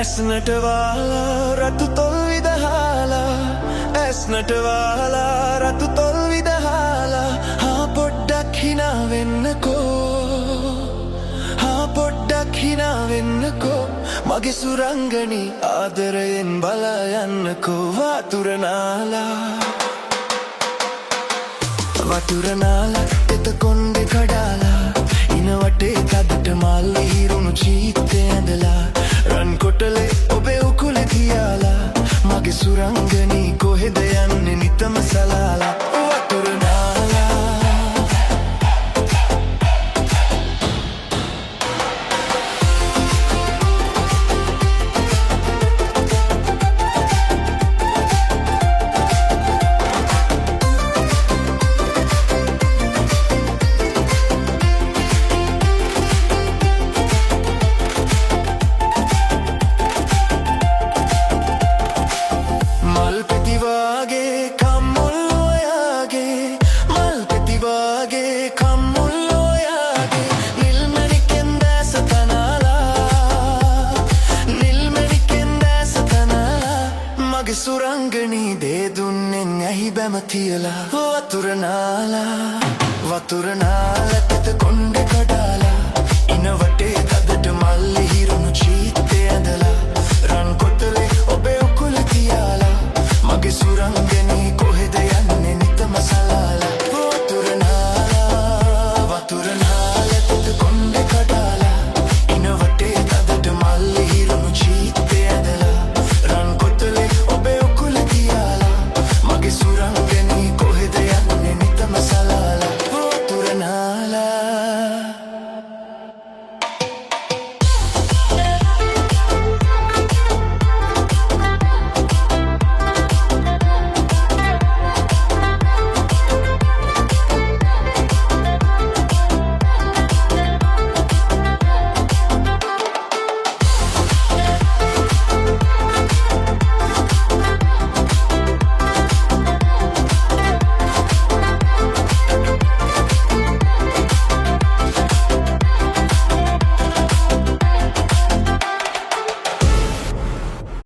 ඇස්නට වාලා රතු තොල් විදහාලා ඇස්නට වාලා රතු තොල් විදහාලා හා පොඩ්ඩක් හිනා වෙන්නකෝ හා පොඩ්ඩක් හිනා වෙන්නකෝ මගේ සුරංගනී ආදරයෙන් බලා යන්නකෝ වතුර නාලා එත කොණ්ඩේ කඩාලා ඉන වටේ තදට මල් හිරුණු චීත්තේ ඇඳලා රන් කොටලේ ඔබේ උකුලේ තියාලා මගේ සුරංගනී කොහෙද යන්නේ නිතම සලාලා වතුර නාලා මගේ සුරංගනී දේ දුන්නෙන් ඇහි බැම තියලා වතුර නාලා තෙත කොණ්ඩේ